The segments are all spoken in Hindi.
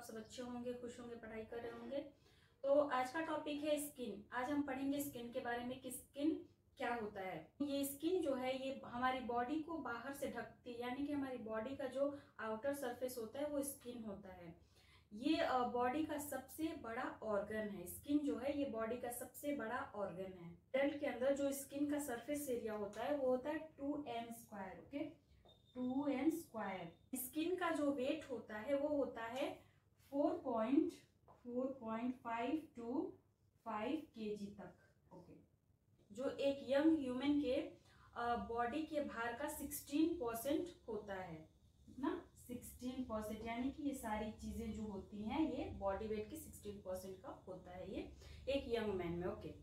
सब अच्छे होंगे, खुश होंगे, पढ़ाई कर रहे होंगे। तो आज का टॉपिक है स्किन। आज हम पढ़ेंगे स्किन के बारे में कि स्किन क्या होता है। ये स्किन जो है ये हमारी बॉडी को बाहर से ढकती है, यानी कि हमारी बॉडी का जो आउटर सरफेस होता है वो स्किन होता है। ये बॉडी का सबसे बड़ा ऑर्गन है। स्किन जो है ये बॉडी का सबसे बड़ा ऑर्गन है। एडल्ट के अंदर जो स्किन का सरफेस एरिया होता है वो होता है 2m²। Okay, 2m²। स्किन का जो वेट होता है वो होता है 4.5 टू 5 kg तक। ओके, जो एक यंग ह्यूमन के बॉडी के भार का 16% होता है ना, 16%, यानी कि ये सारी चीजें जो होती हैं ये बॉडी वेट के 16% का होता है ये एक यंग मैन में। ओके,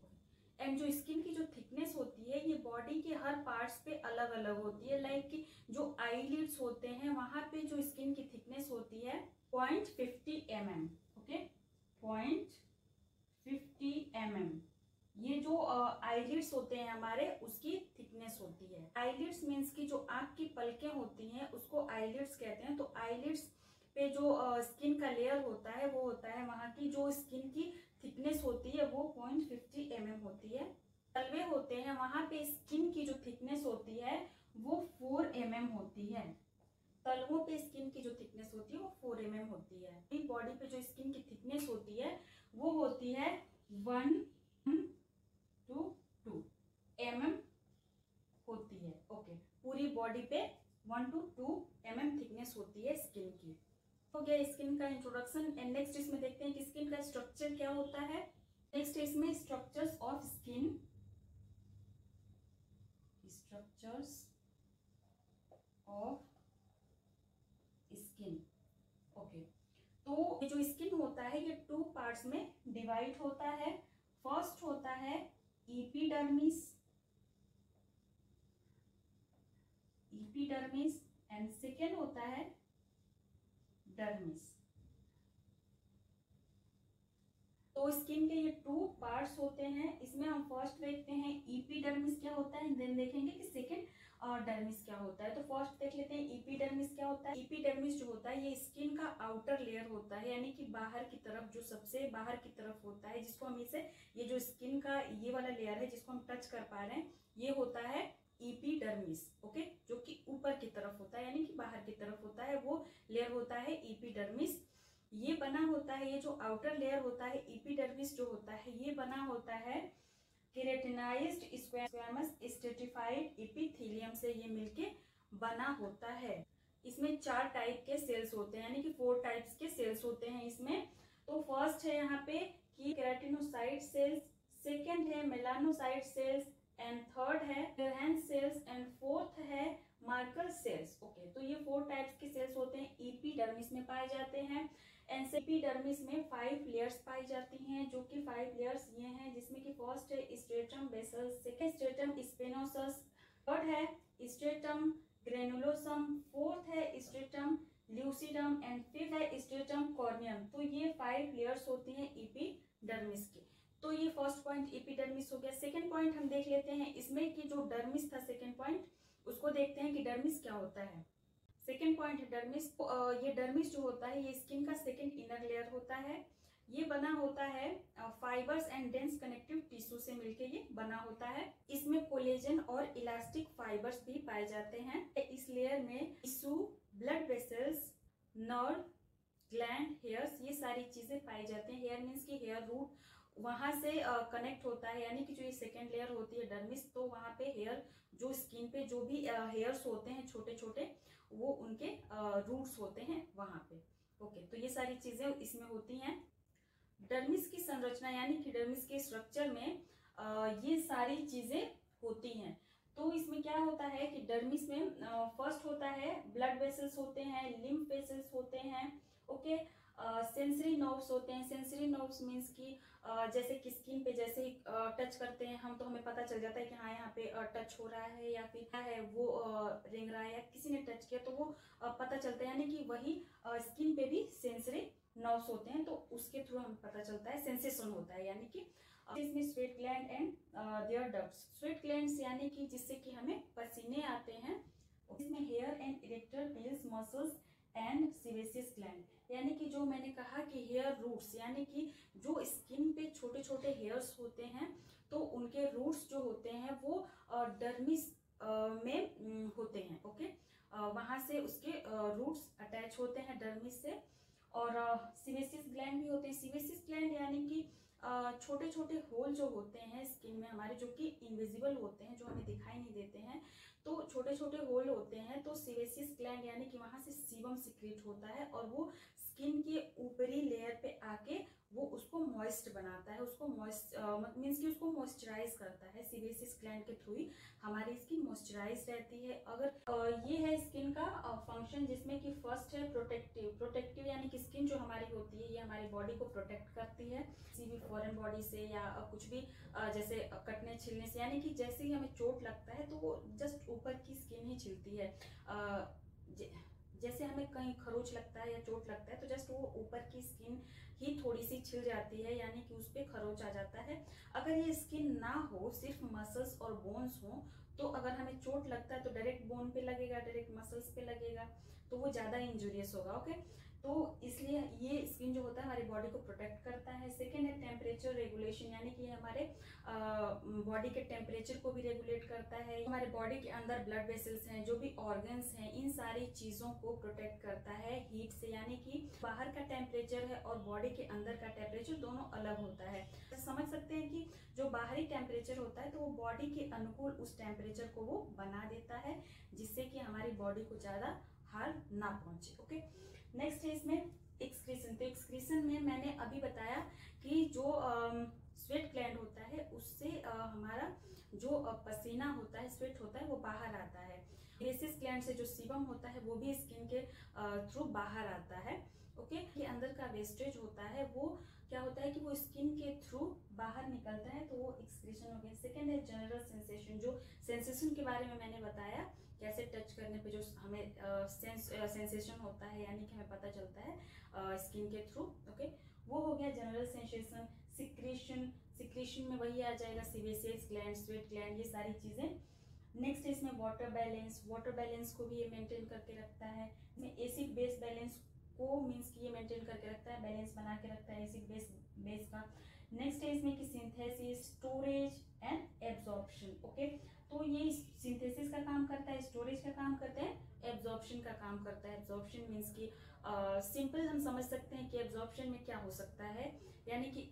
एंड जो स्किन की जो थिकनेस होती है ये बॉडी के हर पार्ट्स पे अलग अलग होती है। लाइक कि जो आईलिड्स होते हैं वहां पे जो स्किन की थिकनेस होती है 0.50 mm। ओके, 0.50 mm ये जो आईलिड्स होते हैं हमारे उसकी थिकनेस होती है। आईलिड्स मीन्स की जो आंख की पलकें होती हैं उसको आईलिड्स कहते हैं। तो आईलिड्स पे जो स्किन का लेयर होता है वो होता है, वहां की जो स्किन की थिकनेस होती है वो 0.50 mm होती है। तलवे होते हैं वहां पे स्किन की जो थिकनेस होती है वो 4 mm होती है। तलवों पे स्किन की जो थिकनेस होती है वो 4 mm होती है। बॉडी पे जो स्किन की थिकनेस होती है वो होती है 1 to 2 mm होती है। ओके, पूरी बॉडी पे 1 to 2 mm थिकनेस होती है स्किन की। हो गया स्किन का इंट्रोडक्शन। एंड नेक्स्ट इसमें देखते हैं कि स्किन का स्ट्रक्चर क्या होता है। नेक्स्ट इसमें structures of skin, structures of skin. Okay, तो जो स्किन होता है ये 2 पार्ट्स में डिवाइड होता है। फर्स्ट होता है एपिडर्मिस, एपिडर्मिस, एंड सेकेंड होता है डर्मिस। तो स्किन के ये 2 पार्ट्स होते हैं। इसमें हम फर्स्ट देखते हैं एपिडर्मिस क्या होता है, देन देखेंगे कि सेकेंड डर्मिस क्या होता है। तो फर्स्ट देख लेते हैं एपिडर्मिस क्या होता है। एपिडर्मिस जो होता है ये स्किन का आउटर लेयर होता है, यानी कि बाहर की तरफ, जो सबसे बाहर की तरफ होता है, जिसको हम इसे, ये जो स्किन का ये वाला लेयर है जिसको हम टच कर पा रहे हैं ये होता है एपिडर्मिस। ओके, जो कि ऊपर की तरफ होता है, यानी कि बाहर की तरफ होता है, वो लेयर होता है एपिडर्मिस। ये बना होता है, ये जो आउटर लेयर होता है एपिडर्मिस जो होता है ये बना होता है केराटिनाइज्ड स्क्वैमस स्ट्रेटिफाइड एपिथेलियम से ये मिलके बना होता है। इसमें 4 टाइप के सेल्स होते हैं, यानी कि 4 टाइप्स के सेल्स होते हैं इसमें। तो फर्स्ट है यहाँ पे कि केराटिनोसाइट सेल्स, सेकेंड है मेलानोसाइट सेल्स, एंड थर्ड है लुहेंस सेल्स, एंड फोर्थ है मार्कर सेल्स। ओके, तो ये 4 टाइप्स के सेल्स होते हैं, एपिडर्मिस में पाए जाते हैं। एंड एपिडर्मिस में 5 लेयर्स पाई जाती हैं, जो कि 5 लेयर्स ये हैं, जिसमें कि फर्स्ट है stratum basale, second stratum spinosum, third है स्ट्रेटम ग्रेनुलोसम, फोर्थ है स्ट्रेटम ल्यूसिडम, एंड फिफ्थ है स्ट्रेटम कॉर्नियम। तो ये 5 लेयर्स होती हैं एपिडर्मिस की। तो ये फर्स्ट पॉइंट एपिडर्मिस हो गया। सेकेंड पॉइंट हम देख लेते हैं इसमें कि जो डर्मिस था, सेकेंड पॉइंट उसको देखते हैं कि डर्मिस क्या होता है। सेकेंड पॉइंट है डर्मिस। ये डर्मिस जो होता है ये स्किन का सेकेंड इनर लेयर होता है। ये बना होता है fibres and dense connective tissue से मिलके ये बना होता है। इसमें कोलेजन और इलास्टिक फाइबर्स भी पाए जाते हैं। इस लेयर में tissue, blood vessels, nerve, gland, hairs, ये सारी चीजें पाई जाती हैं। हेयर मीन्स की हेयर रूट वहां से कनेक्ट होता है, यानी कि जो ये सेकेंड लेयर होती है डर्मिस, तो वहां पे हेयर, जो स्किन पे जो भी हेयर्स होते हैं छोटे छोटे, वो उनके रूट्स होते हैं वहां पे। ओके, तो ये सारी चीजें इसमें होती हैं। डर्मिस की संरचना यानी कि डर्मिस के स्ट्रक्चर में ये सारी चीजें होती हैं। तो इसमें क्या होता है कि डर्मिस में फर्स्ट होता है ब्लड वेसल्स होते हैं, लिम्फ वेसल्स होते हैं। ओके, सेंसरी नर्व्स होते हैं। सेंसरी नर्व्स मीन्स की जैसे कि स्किन पे जैसे ही टच करते हैं हम, तो हमें पता चल जाता है कि हाँ यहाँ पे टच हो रहा है, या फिर क्या है वो रेंग रहा है, या किसी ने टच किया तो वो पता चलता है, यानी कि वही स्किन पे भी सेंसरी नर्व्स होते हैं, तो उसके थ्रू हमें पता चलता है, सेंसेशन होता है। यानी कि इसमें sweat gland and their ducts, sweat glands यानी कि जिससे कि हमें पसीने आते हैं। इसमें hair and arrector pili, muscles and सीवेसियस ग्लैंड, यानी कि जो मैंने कहा कि हेयर रूट्स, यानी कि जो स्किन पे छोटे छोटे हेयर्स होते हैं तो उनके रूट्स जो होते हैं वो डर्मिस में होते हैं। ओके, वहां से उसके रूट्स अटैच होते हैं डर्मिस से। और सीवेसियस ग्लैंड भी होते हैं। सीवेसियस ग्लैंड यानी कि छोटे छोटे होल जो होते हैं स्किन में हमारे, जो कि इनविजिबल होते हैं, जो हमें दिखाई नहीं देते हैं, तो छोटे छोटे होल होते हैं। तो सीवेसियस ग्लैंड यानी कि वहां से सीबम सिक्रीट होता है और वो स्किन के ऊपरी लेयर पे आके वो उसको मॉइस्ट बनाता है, उसको मॉइस्ट मीन्स कि उसको मॉइस्चराइज करता है। सीवेसियस ग्लैंड के थ्रू ही हमारी स्किन मॉइस्चराइज रहती है। अगर ये है स्किन का फंक्शन, जिसमें कि फर्स्ट है प्रोटेक्टिव। प्रोटेक्टिव यानी कि स्किन जो हमारी होती है ये हमारी बॉडी को प्रोटेक्ट करती है किसी भी फॉरेन बॉडी से या कुछ भी जैसे कटने छिलने से। यानी कि जैसे ही हमें चोट लगता है तो वो जस्ट ऊपर की स्किन ही छिलती है। जैसे हमें कहीं खरोच लगता है या चोट लगता है तो जस्ट वो ऊपर की स्किन ही थोड़ी सी छिल जाती है, यानी कि उस पर खरोच आ जाता है। अगर ये स्किन ना हो, सिर्फ मसल्स और बोन्स हो, तो अगर हमें चोट लगता है तो डायरेक्ट बोन पे लगेगा, डायरेक्ट मसल्स पे लगेगा, तो वो ज्यादा इंजूरियस होगा। ओके, तो इसलिए ये स्किन जो होता है हमारी बॉडी को प्रोटेक्ट करता है। सेकेंड है टेम्परेचर रेगुलेशन, यानी कि हमारे बॉडी के टेम्परेचर को भी रेगुलेट करता है। हमारे बॉडी के अंदर ब्लड वेसल्स हैं, जो भी ऑर्गन्स हैं, इन सारी चीजों को प्रोटेक्ट करता है हीट से। यानी कि बाहर का टेम्परेचर है और बॉडी के अंदर का टेम्परेचर दोनों अलग होता है। तो समझ सकते हैं कि जो बाहरी टेम्परेचर होता है तो वो बॉडी के अनुकूल उस टेम्परेचर को वो बना देता है, जिससे कि हमारी बॉडी को ज्यादा हार्म ना पहुंचे। ओके, नेक्स्ट है इसमें एक्सक्रीशन। तो एक्सक्रीशन में मैंने अभी बताया कि जो स्वेट ग्लैंड होता है उससे हमारा जो पसीना होता है, स्वेट होता है, वो बाहर आता है। सेबेसियस ग्लैंड से जो सीबम होता है वो भी स्किन के थ्रू बाहर आता है। ओके, ये अंदर का वेस्टेज होता है वो क्या होता है कि वो स्किन के थ्रू बाहर निकलता है, तो वो एक्सक्रीशन हो गया। सेकेंड है जनरल सेंसेशन। जो सेंसेशन के बारे में मैंने बताया, कैसे टच करने पे जो हमें सेंसेशन होता है, यानी कि हमें पता चलता है स्किन के थ्रू। ओके, वो हो गया जनरल सेंसेशन। सिक्रीशन, सिक्रीशन में वही आ जाएगा सीवेसियस ग्लैंड, स्वेट ग्लैंड, ये सारी चीजें। नेक्स्ट है इसमें वाटर बैलेंस। वाटर बैलेंस को भी ये मेंटेन करके रखता है। इसमें एसिड बेस बैलेंस को मीन्स कि ये मेंटेन करके रखता है, बैलेंस बना के रखता है एसिड बेस का। नेक्स्ट है इसमें कि synthesis, storage and absorption. Okay, तो ये सिंथेसिस का काम करता है, स्टोरेज का काम करता है, एब्जॉर्प्शन का काम करता है। एब्जॉर्प्शन मीन्स कि सिंपल हम समझ सकते हैं कि एब्जॉर्प्शन में क्या हो सकता है, यानी कि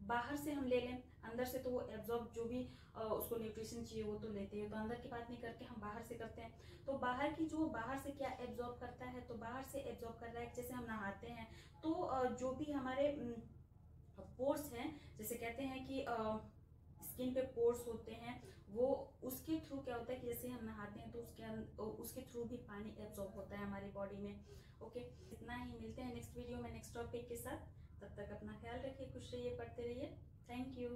बाहर से हम ले लें, अंदर से तो वो एब्जॉर्ब जो भी उसको न्यूट्रिशन चाहिए वो तो लेते हैं, तो अंदर की बात नहीं करके हम बाहर से करते हैं। तो बाहर की जो बाहर से क्या एब्जॉर्ब करता है, तो बाहर से एब्जॉर्ब कर रहा है, जैसे हम नहाते हैं तो जो भी हमारे पोर्स हैं, जैसे कहते हैं कि स्किन पे पोर्स होते हैं, वो उसके थ्रू क्या होता है कि जैसे हम नहाते हैं तो उसके थ्रू भी पानी एब्जॉर्ब होता है हमारी बॉडी में। ओके, इतना ही, मिलते हैं नेक्स्ट वीडियो में नेक्स्ट टॉपिक के साथ। तब तक अपना ख्याल रखिए, खुश रहिए, पढ़ते रहिए। Thank you.